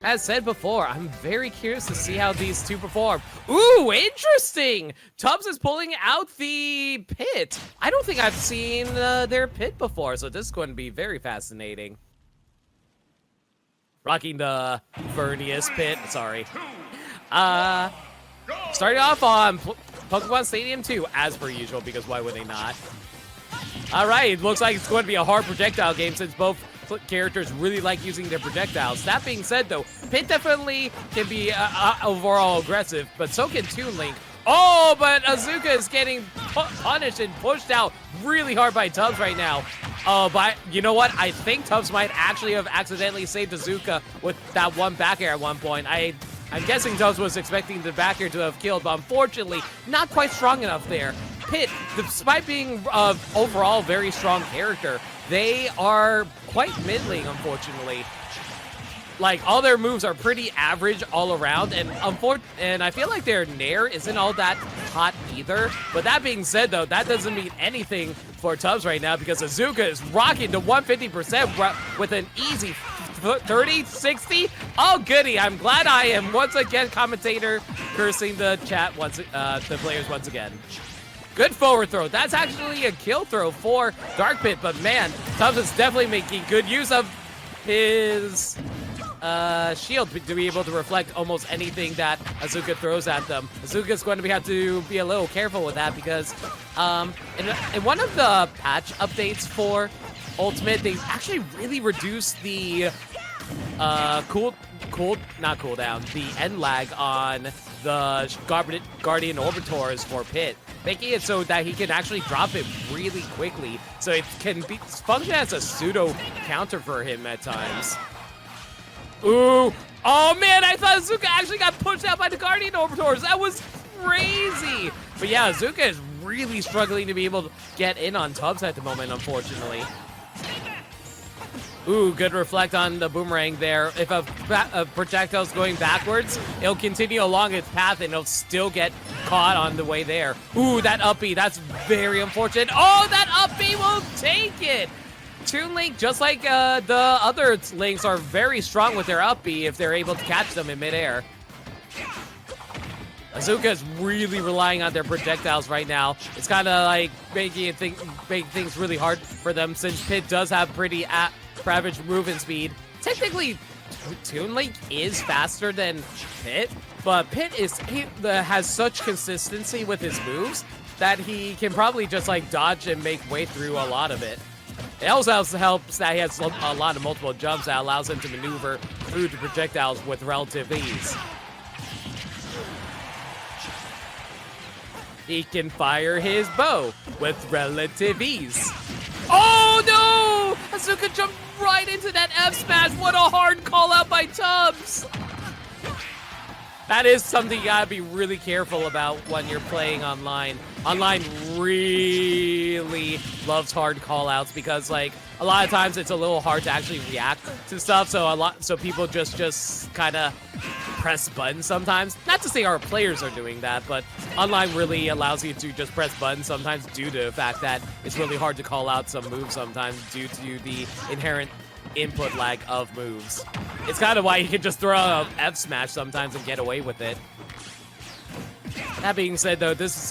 As said before, I'm very curious to see how these two perform. Ooh, interesting! Tubbz is pulling out the pit. I don't think I've seen their pit before, so this is going to be very fascinating. Rocking the Vernius pit, sorry. Starting off on Pokemon Stadium 2, as per usual, because why would they not? Alright, it looks like it's going to be a hard projectile game since both characters really like using their projectiles. That being said, though, Pit definitely can be overall aggressive, but so can Toon Link. Oh, but Azuka is getting punished and pushed out really hard by Tubbz right now. But you know what? I think Tubbz might actually have accidentally saved Azuka with that one back air at one point. I'm guessing Tubbz was expecting the back air to have killed, but unfortunately, not quite strong enough there. Pit, despite being overall very strong character, they are quite middling, unfortunately. Like, all their moves are pretty average all around, and I feel like their Nair isn't all that hot either. But that being said, though, that doesn't mean anything for Tubbz right now because Azuka is rocking to 150% with an easy 30, 60. Oh, goody. I'm glad I am once again commentator cursing the chat the players once again. Good forward throw. That's actually a kill throw for Dark Pit, but man, Tubbz is definitely making good use of his shield to be able to reflect almost anything that Azuka throws at them. Azuka's going to have to be a little careful with that because in one of the patch updates for Ultimate, they actually really reduced the not cooldown, the end lag on the Guardian Orbitors for Pit, making it so that he can actually drop it really quickly, so it can function as a pseudo counter for him at times. Ooh, oh man, I thought Azuka actually got pushed out by the Guardian Orbitors. That was crazy. But yeah, Azuka is really struggling to be able to get in on Tubbz at the moment, unfortunately. Ooh, good reflect on the boomerang there. If a projectile's going backwards, it'll continue along its path and it'll still get caught on the way there. Ooh, that up B, that's very unfortunate. Oh, that up B will take it! Toon Link, just like the other Links, are very strong with their up B if they're able to catch them in midair. Azuka is really relying on their projectiles right now. It's kind of like making things really hard for them since Pit does have pretty average movement speed. Technically, Toon Link is faster than Pit, but Pit has such consistency with his moves that he can probably just like dodge and make way through a lot of it. It also helps that he has a lot of multiple jumps that allows him to maneuver through the projectiles with relative ease. He can fire his bow with relative ease. Oh no! Azuka jumped right into that F smash. What a hard call out by Tubbz. That is something you gotta be really careful about when you're playing online. Online really loves hard call outs because like a lot of times it's a little hard to actually react to stuff, so people just kind of press buttons sometimes. Not to say our players are doing that, but online really allows you to just press buttons sometimes due to the fact that it's really hard to call out some moves sometimes due to the inherent input lag of moves. It's kind of why you can just throw a F smash sometimes and get away with it. That being said, though, this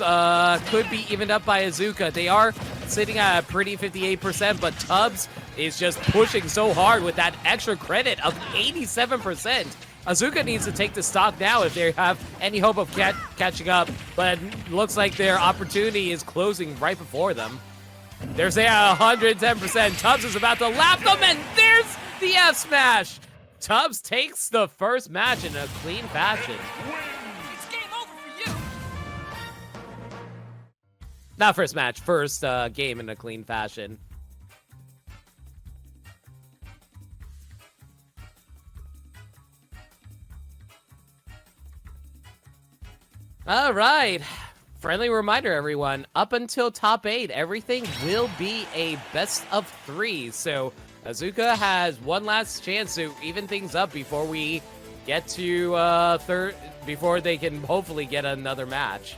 could be evened up by Azuka. They are sitting at a pretty 58%, but Tubbz is just pushing so hard with that extra credit of 87%. Azuka needs to take the stock now if they have any hope of catching up, but it looks like their opportunity is closing right before them. They're saying 110%. Tubbz is about to lap them, and there's the F smash. Tubbz takes the first match in a clean fashion. It's game over for you. Not first match, first game in a clean fashion. All right. Friendly reminder, everyone. Up until top 8, everything will be a best of 3. So Azuka has one last chance to even things up before we get to before they can hopefully get another match.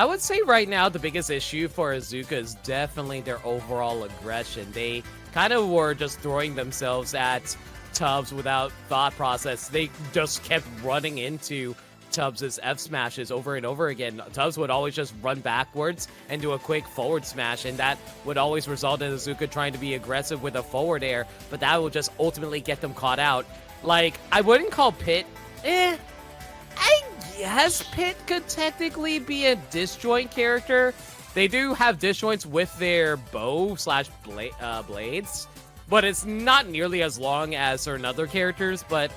I would say right now the biggest issue for Azuka is definitely their overall aggression. They kind of were just throwing themselves at Tubbz without thought process. They just kept running into Tubbz's F smashes over and over again. Tubbz would always just run backwards and do a quick forward smash, and that would always result in Azuka trying to be aggressive with a forward air, but that would just ultimately get them caught out. Like, I wouldn't call Pit, I guess Pit could technically be a disjoint character. They do have disjoints with their bow slash blades, but it's not nearly as long as certain other characters. But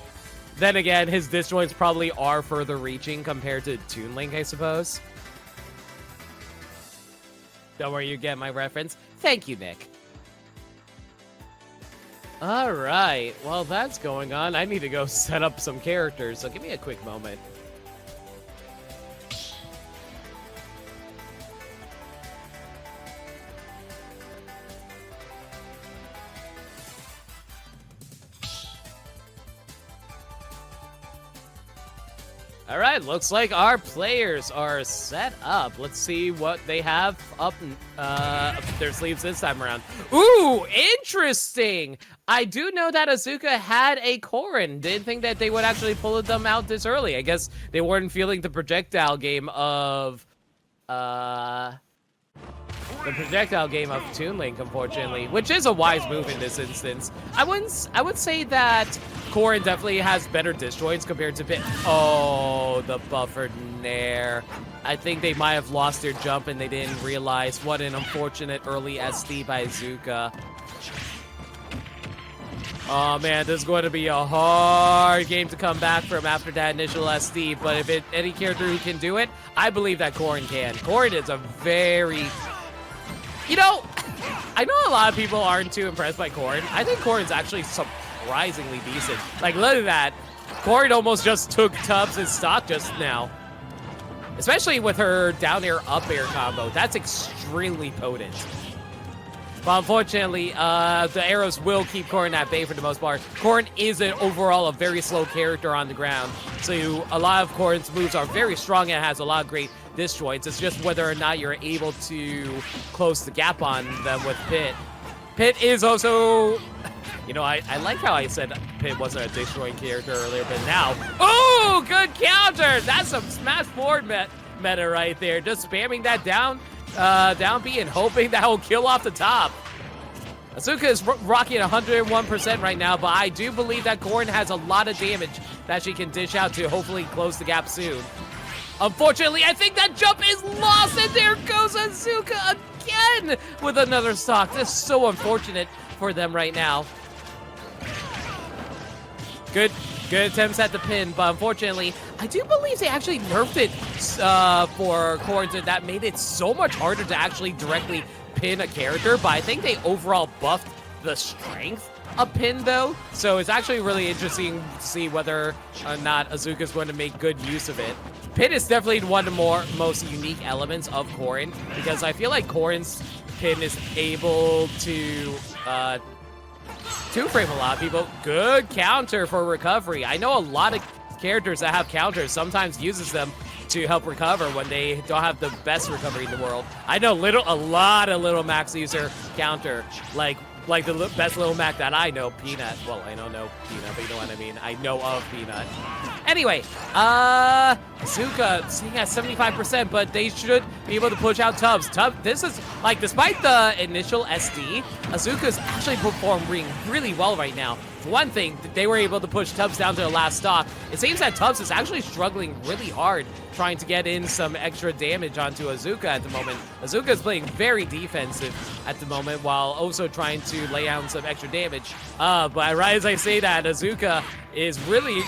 then again, his disjoints probably are further reaching compared to Toon Link, I suppose. Don't worry, you get my reference. Thank you, Nick. Alright, well that's going on. I need to go set up some characters, so give me a quick moment. All right, looks like our players are set up. Let's see what they have up their sleeves this time around. Ooh, interesting. I do know that Azuka had a Corrin. Didn't think that they would actually pull them out this early. I guess they weren't feeling the projectile game of Toon Link, unfortunately, which is a wise move in this instance. I would say that Corrin definitely has better disjoints compared to Pit. Oh, the buffered nair. I think they might have lost their jump and they didn't realize. What an unfortunate early SD by Azuka. Oh man, this is going to be a hard game to come back from after that initial SD, but if any character who can do it, I believe that Corrin can. Corrin is a very... You know, I know a lot of people aren't too impressed by Corrin. I think Corrin's actually surprisingly decent. Like, look at that. Corrin almost just took Tubbz' stock just now. Especially with her down air, up air combo. That's extremely potent. But unfortunately, the arrows will keep Corrin at bay for the most part. Corrin is overall a very slow character on the ground. So a lot of Corrin's moves are very strong and has a lot of great disjoints. It's just whether or not you're able to close the gap on them with Pit. Pit is also... You know, I like how I said Pit wasn't a disjoint character earlier, but now... Oh, good counter! That's some smash forward meta right there. Just spamming that down B and hoping that will kill off the top. Azuka is rocking at 101% right now, but I do believe that Corrin has a lot of damage that she can dish out to hopefully close the gap soon. Unfortunately, I think that jump is lost, and there goes Azuka again with another stock. This is so unfortunate for them right now. Good attempts at the pin, but unfortunately, I do believe they actually nerfed it for Corrin. That made it so much harder to actually directly pin a character, but I think they overall buffed the strength of pin, though. So it's actually really interesting to see whether or not Azuka is going to make good use of it. Pin is definitely one of the most unique elements of Corrin, because I feel like Corrin's pin is able to two-frame a lot of people. Good counter for recovery. I know a lot of characters that have counters sometimes uses them to help recover when they don't have the best recovery in the world. I know a lot of Little Macs user counter, like the best Little Mac that I know, Peanut. Well, I don't know Peanut, but you know what I mean. I know of Peanut. Anyway, Azuka sitting at 75%, but they should be able to push out Tubbz. This is, like, despite the initial SD, Azuka's actually performing really well right now. For one thing, they were able to push Tubbz down to the last stock. It seems that Tubbz is actually struggling really hard trying to get in some extra damage onto Azuka at the moment. Azuka is playing very defensive at the moment while also trying to lay down some extra damage. But right as I say that, Azuka is really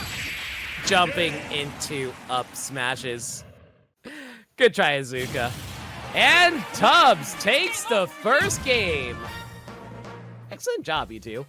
jumping into up smashes. Good try, Azuka. And Tubbz takes the first game. Excellent job, you two.